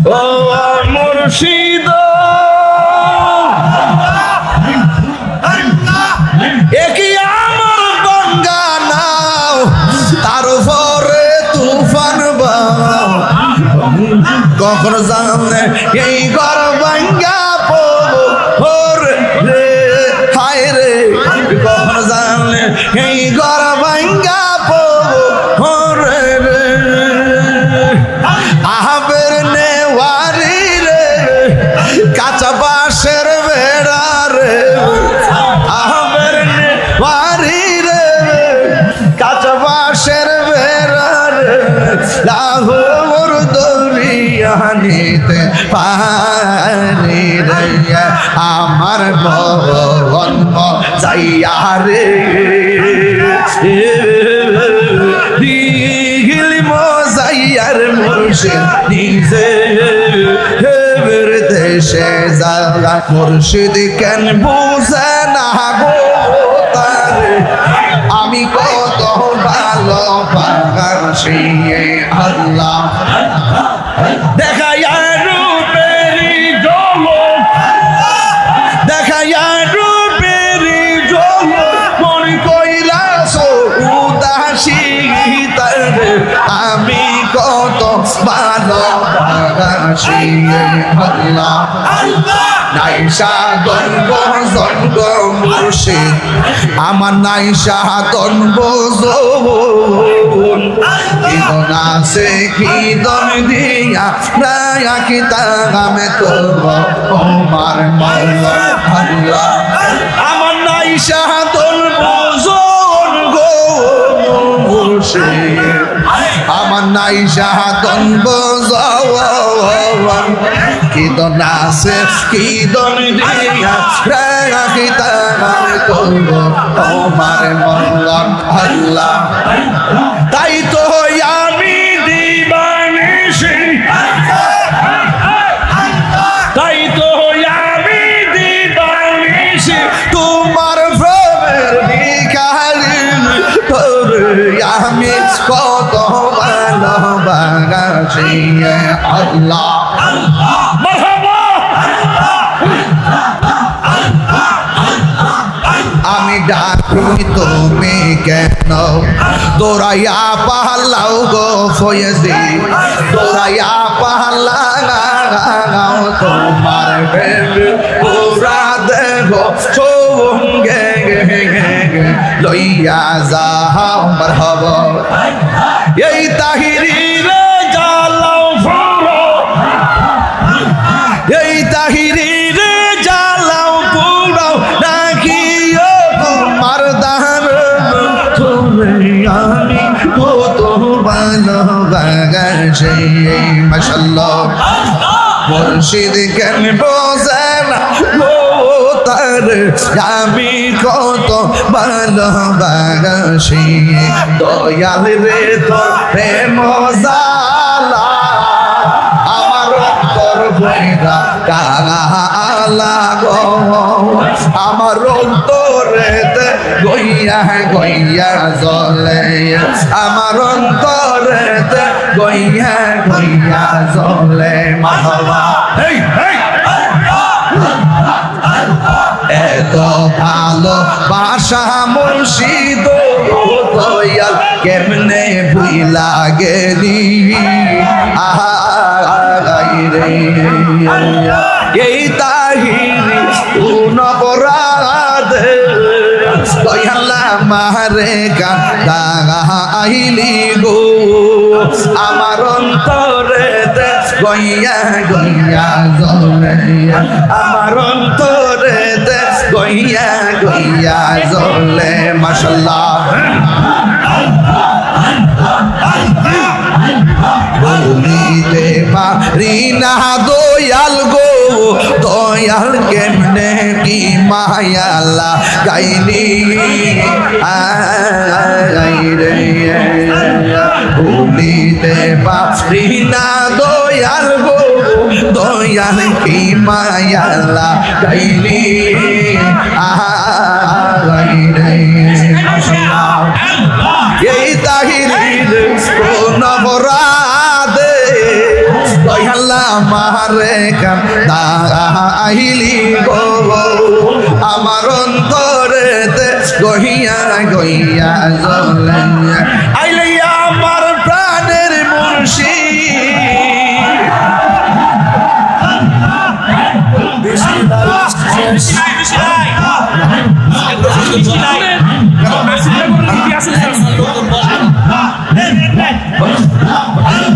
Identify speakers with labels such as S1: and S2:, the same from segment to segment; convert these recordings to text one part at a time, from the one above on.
S1: ও মুর্শিদ একই আমার গঙ্গা নাও তার উপরে তুফান বাও কখন জানে এই ঘর ভাঙ্গা পড়বো ওরে রে হায় রে কখন জানে এই ঘর ভাঙ্গা পড়বো ওরে রে আহাবের নেওয়ারি রে কাঁচা বাঁশের বেড়া রে আহাবের নেওয়ারি রে কাঁচা বাঁশের বেড়া রে লাহোর দরিয়ানিতে পানি রে আমার মন যাইয়া রে মজাইয়ার মুর্শিদ নিজে দেশে যাওয়া মুর্শিদ কেন বুঝে না গো তারে আমি কত ভালো বাসি আল্লাহ দেখাইয়া রূপেরি জগৎ দেখাইয়া রূপেরি জগৎ মন কইলাস উদাসী তারে আমি কত ভালো বাসি আল্লাহ নাইসা গর্ব জন্ম মুর্শিদ আমার নাইসা গর্ব জোন আছে কি দম দিয়া রায়া কি তাগামে তোর আমার মাওলা আল্লাহ আমার নাইসা গর্ব জোন গো মুর্শিদ আমার নাইসা গর্ব জোন কি দন আছে কি দন দিয়া রায়া কি তাগামে তোর আমার মাওলা আল্লাহ তাই তো আমি দিবানিশি তাই তো আমি দিবানিশি তোমার প্রেমের ভিখারি আমি কত ভালোবাসি আল্লাহ আমি ডাকি তুমি কেন দৌড়াইয়া পাহালাও গো ফয়েজি দৌড়াইয়া পাহালাও তোমার পুরা দেহ সঙ্গে লইয়া যাও মারহাবা এই তাহিরি রে জালাও ফুরো এই তাহিরি রে জালাও পুরাও নাকিও তোমার দান তুমি আমি কত ভালোবাসি মাশাআল্লাহ মুর্শিদ কেন বোঝে না তার আমি কত ভালোবাসি দয়াল রে তোর প্রেম জালা আমার অন্তর বইরা কালা গো আমার অন্তরেতে গইয়া গইয়া জ্বলে আমার অন্তরেতে গইয়া গইয়া জ্বলে মাহবা হেই হেই এত ভালো বাসা মুর্শিদ দয়াল কেমনে ভুইলা গেলি রে এই তাহিরি নবরাদ দয়ালা মারে গাইলি গো আমার অন্তরে গইয়া গইয়া জ্বলে আমার অন্তরে গইয়া গইয়া জ্বলে মাশাআল্লাহ বলিতে পারি না দয়াল গো দয়াল কেমনে কি মায়ালা গাইনি রে বলিতে পারি না দয়াল গো দয়াল কি মায়ালা গাইনি রে এই তাহিরির কোন অপরাধে দয়াল্লা মারে কান্দাইলি গো আমার অন্তরেতে গহিয়া গহিয়া জ্বলে আইলে আমার প্রাণের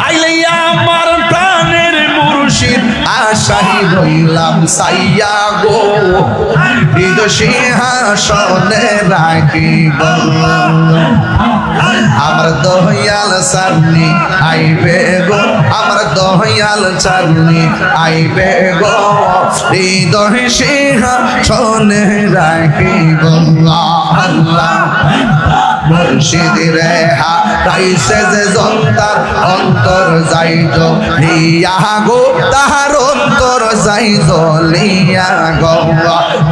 S1: আইলে আমার প্রাণের মুর্শিদ আশাই রইলাম সাইয়া গো হৃদ সিংহাসনে রাখিব আমার দয়াল সামনে আইবে গো আমার দয়াল সামনে আইবে গো হৃদয় সিংহাসনে রাখিব আল্লাহ মুর্শিদ রে হারাইছে যে জন্তার অন্তর যাইত লিয়া গো তাহার অন্তর যাইত লিয়া গো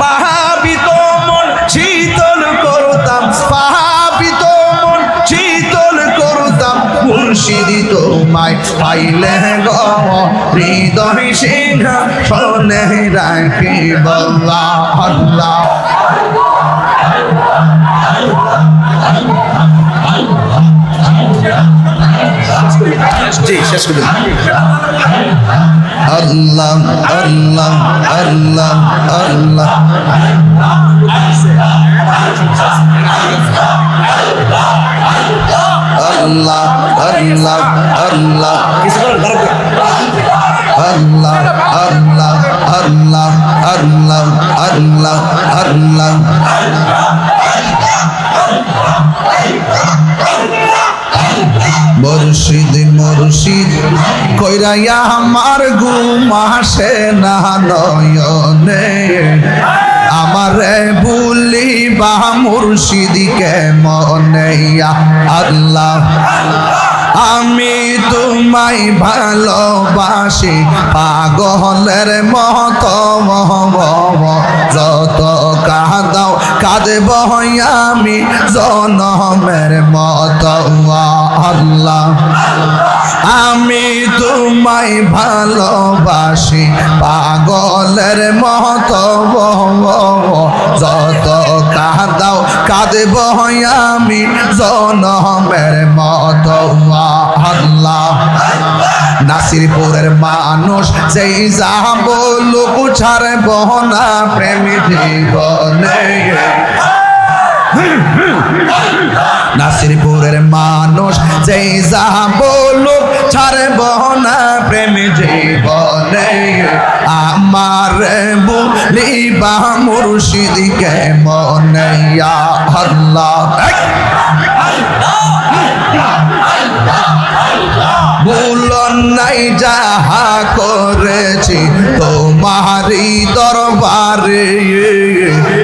S1: পাহাবিত মন শীতল করতাম পাহাবিত মন শীতল করতাম মুর্শিদ তোমায় পাইলে গো হৃদয় সিংহাসনে রাখিব আল্লাহ জি শেষ করে আল্লাহ আল্লাহ আল্লাহ আল্লাহ আল্লাহ আল্লাহ আল্লাহ আল্লাহ আল্লাহ আল্লাহ আল্লাহ আল্লাহ আল্লাহ মুর্শিদ মুর্শিদ কইরাইয়া আমার ঘুম আসে না নয়নে আমারে ভুলিবা মুর্শিদকে মনে আল্লাহ আমি তোমায় ভালোবাসি পাগলের মতো যত কাঁদাও কাঁদব আমি জনমের মতো আল্লাহ আমি তোমায় ভালোবাসি পাগলের মতো যত কাঁদাও কাঁদব আমি জনমের মতো আল্লাহ নাসিরপুরের মানুষ যেই যা বলুক ছাড়ব না প্রেম জীবনে নাসিরপুরের মানুষ যেই যা বলুক ছাড়ব না প্রেম জীবনে আমার বলিবা মুর্শিদকে মনে আল্লাহ ভুলন নাই যাহা করেছি তোমারি দরবারে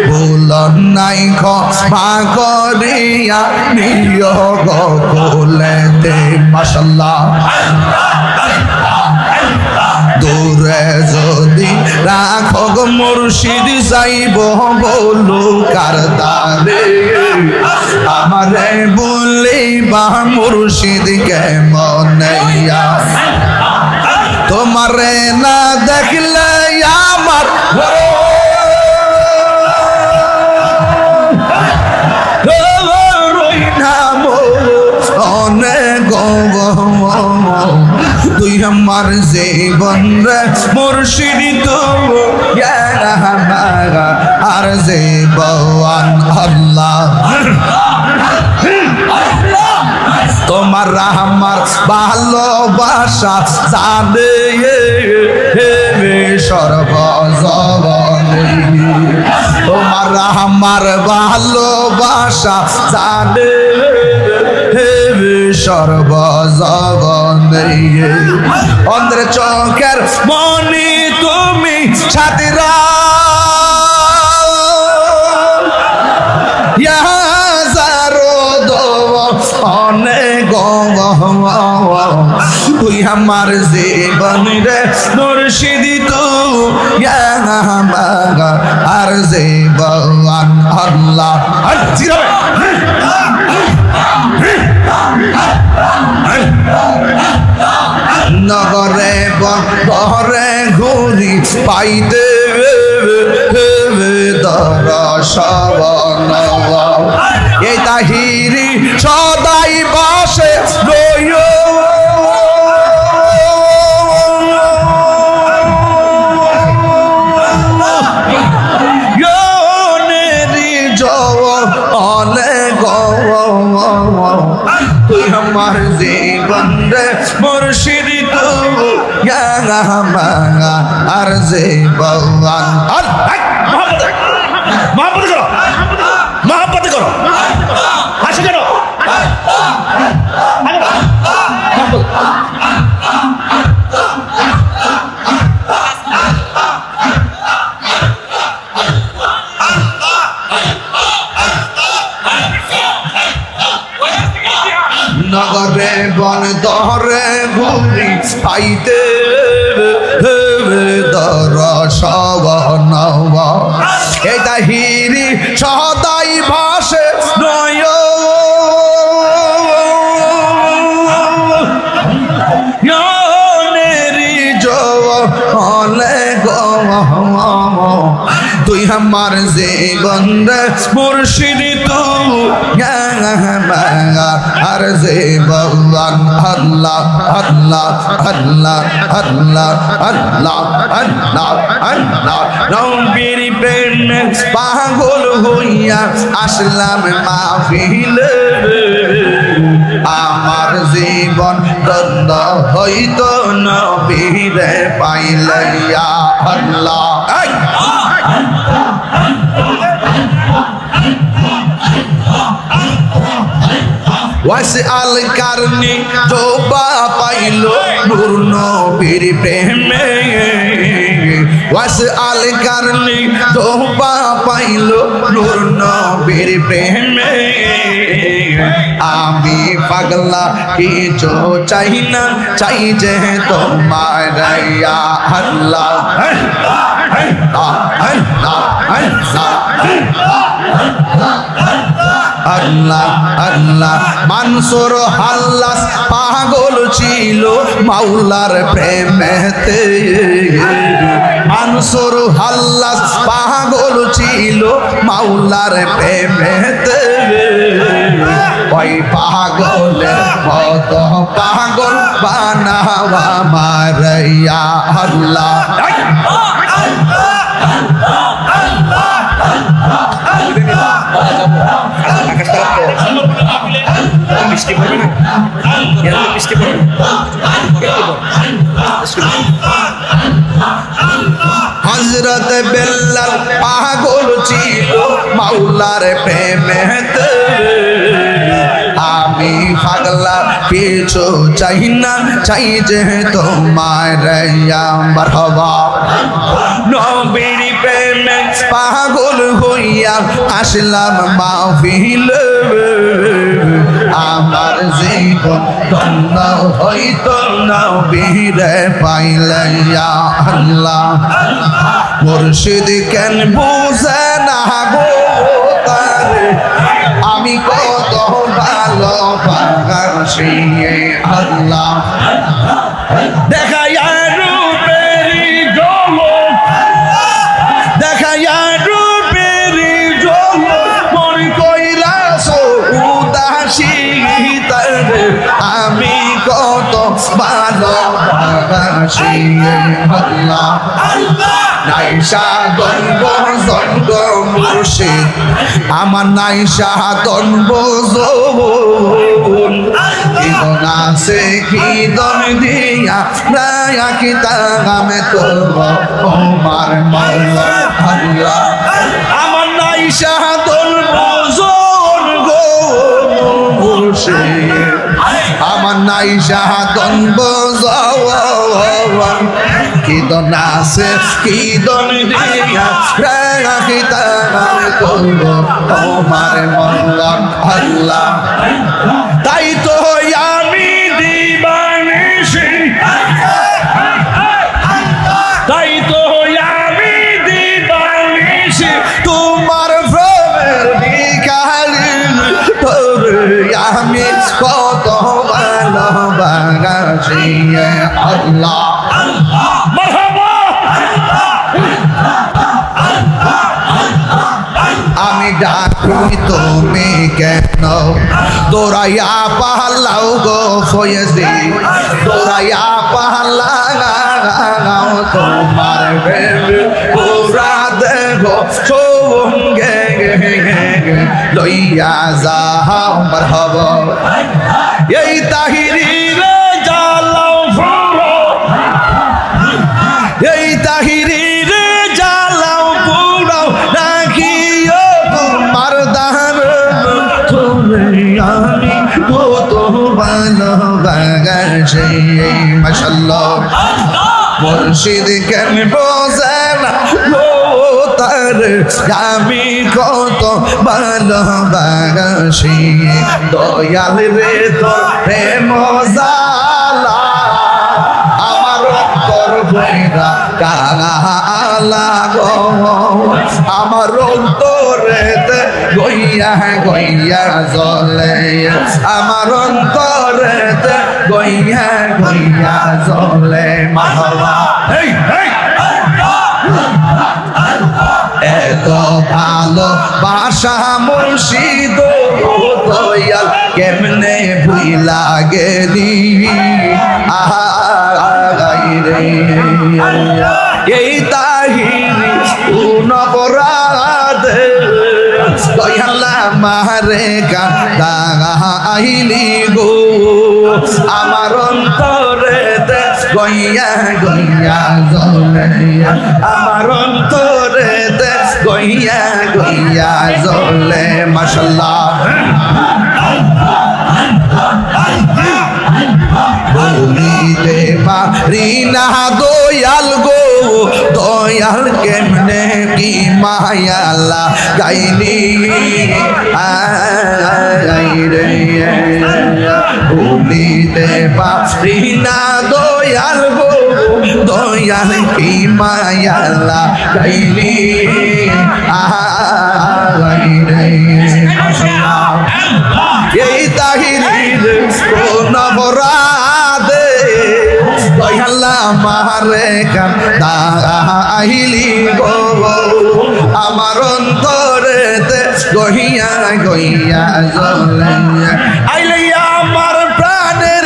S1: ভুলন নাই ক্ষমা করিয়া নিয় গোকুলেতে মাশাআল্লাহ দূরে যদি রাখো গো মুর্শিদ যাইব বলু কারদারে আমারে বলিবা মুর্শিদকে মনে তোমারে না দেখলে আমার তুই আমার জীবন রে মুর্শিদ তো আর জীবন আল্লাহ তোমার আমার ভালোবাসা জানে সর্বজগনে তোমার আমার ভালোবাসা জানে সর্বজগনে অন্ধ্র চোখের মনি তুমি ছাতিরা অনেক তুই আমার জীবন রে মুর্শিদ তো আর জীবন আল্লাহ নগরে বরে ঘুরি পাইতে দর্শন এই তাহিরি সদাই বাসে রইয় তুই আমার জীবন রে মুর্শিদ আর জীবন
S2: মহাব্বত করো মহাব্বত করো হাসি কেন
S1: নগরে বন দরে ঘুরি পাইতে দর্শন এই তাহিরি সদাই ভাসে নয় তুই আমার জীবন রে মুর্শিদ আর জীবন আল্লাহ আল্লাহ আল্লাহ আল্লাহ আল্লাহ আল্লাহ আল্লাহ নবীর প্রেমে পাগল হইয়া আসলাম মাহফিলে আমার জীবন ধন্য হইত নবীরে পাইলে ইয়া আল্লাহ ওয়াসআল কারনি তোবা পাইলো নূর নবীর প্রেমে ওয়াসআল কারনি তোবা পাইলো নূর নবীর প্রেমে আমি পাগলা কিছু চাই না চাই যে তোমার ইয়া আল্লাহ আল্লাহ আল্লাহ মানসুর হাল্লাস পাগল ছিল মাওলার প্রেমেতে মানসুর হাল্লাস পাগল ছিল মাওলার প্রেমেতে ওই পাগলের মত পাগল বানাওয়া মারিয়া আল্লাহ
S2: বৃষ্টি পড়বে না বৃষ্টি পড়বে
S1: হযরত বেলাল পাগল ছিল মাওলার প্রেমেতে আমি পাগলা পিছু চাই না চাই যে তোমার ইয়া মারহাবা নবীর প্রেমে পাগল হইয়া আসলাম মাহফিলে আমার জীবন ধন্য হইত নবীরে পাইলে ইয়া আল্লাহ মুর্শিদ কেন বুঝে না গো তারে আমি কত ভালো পাগাছি আল্লাহ দেখাইয়া রূপেরি জগৎ দেখাইয়া রূপেরি জগৎ মন কইলাস উদাসী তারে আমি কত ভালো পাগাছি আল্লাহ নাইশা দন্ব জন্ম মুর্শিদ আমার নাইশা দন্ব জবন কিদন আছে কিদন দিয়া রায়া কিতামে তোর আমার মাওলা আল্লাহ আমার নাইশা দন্ব জবন গো মুর্শিদ আমার নাইশা দন্ব জবন কিদন আছে কিদন দিয়া রায়া কিতামে তোর আমার মাওলা আল্লাহ তাই তো আমি দিবানিশি তাই তো আমি দিবানিশি তোমার প্রেমের বিকালি তোর আমি কত ভালোবাসি আল্লাহ
S2: মারহাবা
S1: আমি ডাকুই তুমি কেন দৌড়াইয়া পাহালাও গো ফয়েজি দৌড়াইয়া পাহালাও তোমার পুরা দেহ সঙ্গে লইয়া যাও মারহাবা এই তাহিরি রে জালাও ফুরো এই তাহিরি রে জালাও ফুরো রাখিও তোমার দান তুমি আমি কত ভালোবাসি মাশাআল্লাহ মুর্শিদ কেন বোঝে না ও তার আমি কত ভালোবাসি দয়াল রে তোর প্রেম জালা আমার অন্তর ভরা কালা গো আমার অন্তরেতে গইয়া গইয়া জ্বলে আমার অন্তরেতে গইয়া গইয়া জ্বলে মারহাবা
S2: এই এই
S1: এত ভালো বাসা মুর্শিদ দয়াল কেমনে ভুইলা গেলি রে এই তাহিরি নবরাত দয়াল মারে কাহিলি গো আমার অন্তরেতে গইয়া গইয়া জ্বলে আমার অন্তরেতে গইয়া গইয়া জ্বলে মাশাআল্লাহ বলিতে পারি না দয়াল গো দয়াল কেমনে কি মায়ালা গাইনি রে বলিতে পারি না দয়াল গো দয়াল কি মায়ালা গাইনি রে এই তাহিরির নবরাদে দয়াল্লা মারে কাহিলি গো আমার অন্তরেতে গহিয়া গইয়া জ্বলে আইলে আমার প্রাণের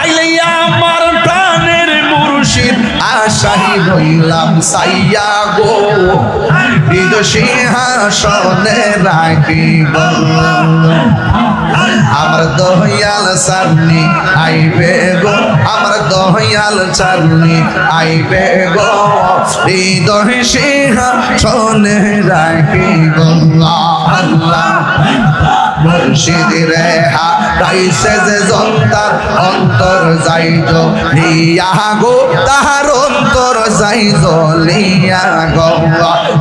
S1: আইলে আমার প্রাণের মুর্শিদ আশাই রইলাম সাইয়া গো হৃদ সিংহাসনে রাখিব আমার দয়াল সামনে আইবে গো আমার দয়াল সামনে আইবে গো হৃদয় সিংহাসনে রাখিব আল্লাহ মুর্শিদ রেহা তাইছে যে জন্তার অন্তর যাইজ লিয়া গো তাহার অন্তর যাইজ লিয়া গো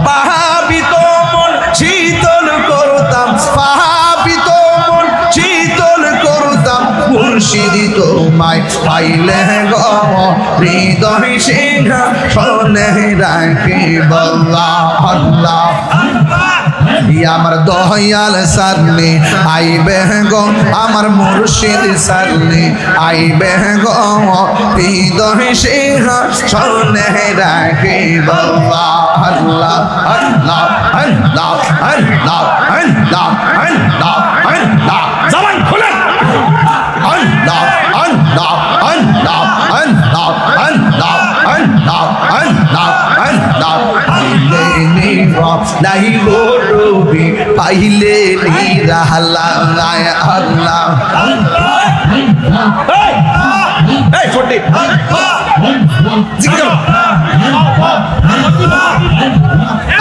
S1: পাহাবিত মন শীতল করতাম পাহাবিত মন শীতল করতাম মুর্শিদ তোমায় পাইলে গো হৃদয় সিংহাসনে রাখিব আল্লাহ আমার দয়াল সারনি আইবে গো আমার মুর্শিদ সারনি আইবে গো হৃদয় সিংহাসনে রাখিব আল্লাহ আল্লাহ আল্লাহ আল্লাহ আল্লাহ আল্লাহ আল্লাহ
S2: জবান খুলে
S1: আল্লাহ আল্লাহ আল্লাহ আল্লাহ আল্লাহ আল্লাহ আল্লাহ আল্লাহ পাইলে নীরব নাই গো রবি পাইলে নিরালা আল্লাহ এই ফটি জিজ্ঞাসা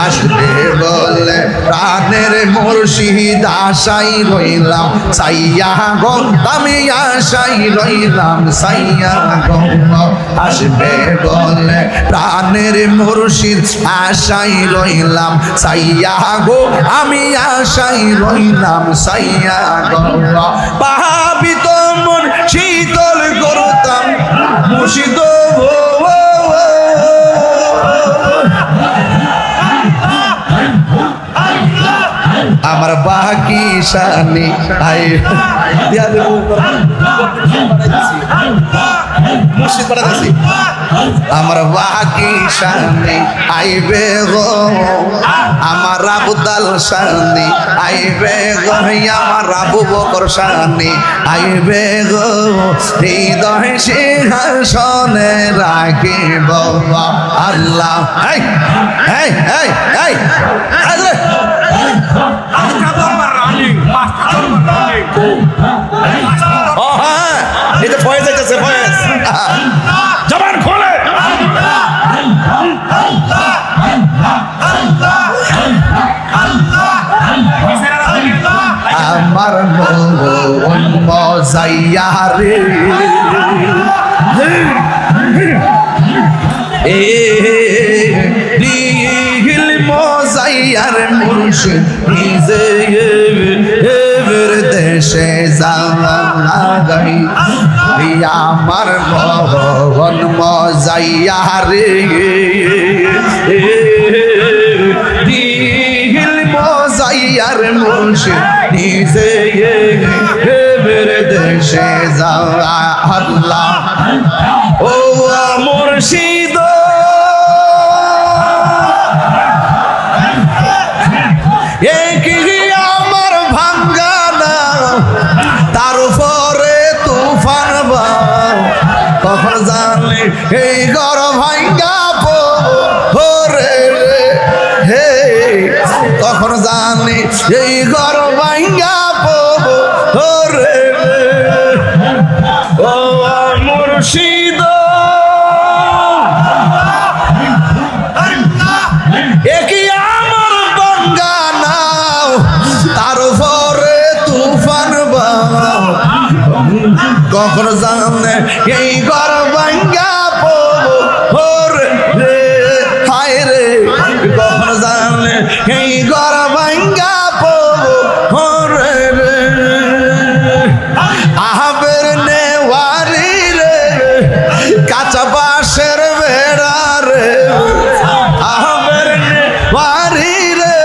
S1: আসলে বলে প্রাণের মুর্শিদ আশাই রইলাম সাইয়া গো আমি আশাই রইলাম সাইয়া গো আসবে বলে প্রাণের মুর্শিদ আশাই রইলাম সাইয়া গো আমি আশাই রইলাম সাইয়া গো পাহাবিত মন শীতল করতাম মুর্শিদ আমার বাকি শানি আই দিয়া দেব মুর্শিদ বাড়াইছি আমার বাকি শানি আইবে গো আমার আবুদাল শানি আইবে গো আমার আবু বকর শানি আইবে গো হৃদয় সিংহাসনে রাখিব আল্লাহ এই এই এই এই ও হ্যাঁ এই যে ফয়েজ আইতেছে ফয়েজ
S2: জবান খোলে
S1: আমার মন মজাইয়া রে এ দিল মজাইয়ার মুর্শিদ নিজে এর দেশে যাই আমার মন মজাইয়া রে দিল মজাইয়ার মুর্শিদ নিজে এর দেশে যাই আল্লাহ ও মুর্শিদ আমার ভাঙ্গানা তার উপরে তুফান কখন জানলে এই ঘর ভাঙ্গা পরে হে কখন জানলে এই ঘর ভাঙ্গা পরে ও মুর্শিদ একই আমার বঙ্গানা তার উপরে তুফান কখন জানে এই ঘর ভাঙ্গা পরে হায় রে কখন জানে এই ঘর ভাঙ্গা পরে আহাবের নেওয়ারি রে কাঁচা বাঁশের বেড়া রে আহাবের নেওয়ারি রে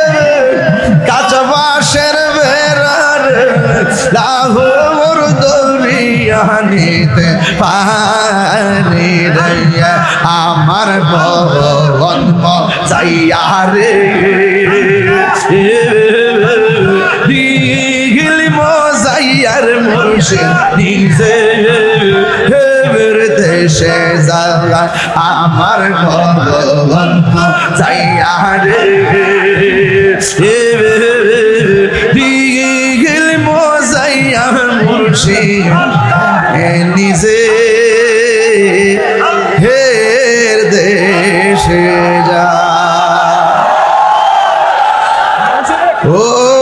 S1: কাঁচা বাঁশের বেড়া রে লাহোর দরিয়ানিতে পানি রে আমার ভগবান যাইয়া রে দিল মজাইয়ার মুর্শিদ নিজে দেশে যাওয়া আমার ভগবান যাইয়া রে দিল মজাইয়ার মুর্শিদ নিজে হের দেশে যা ও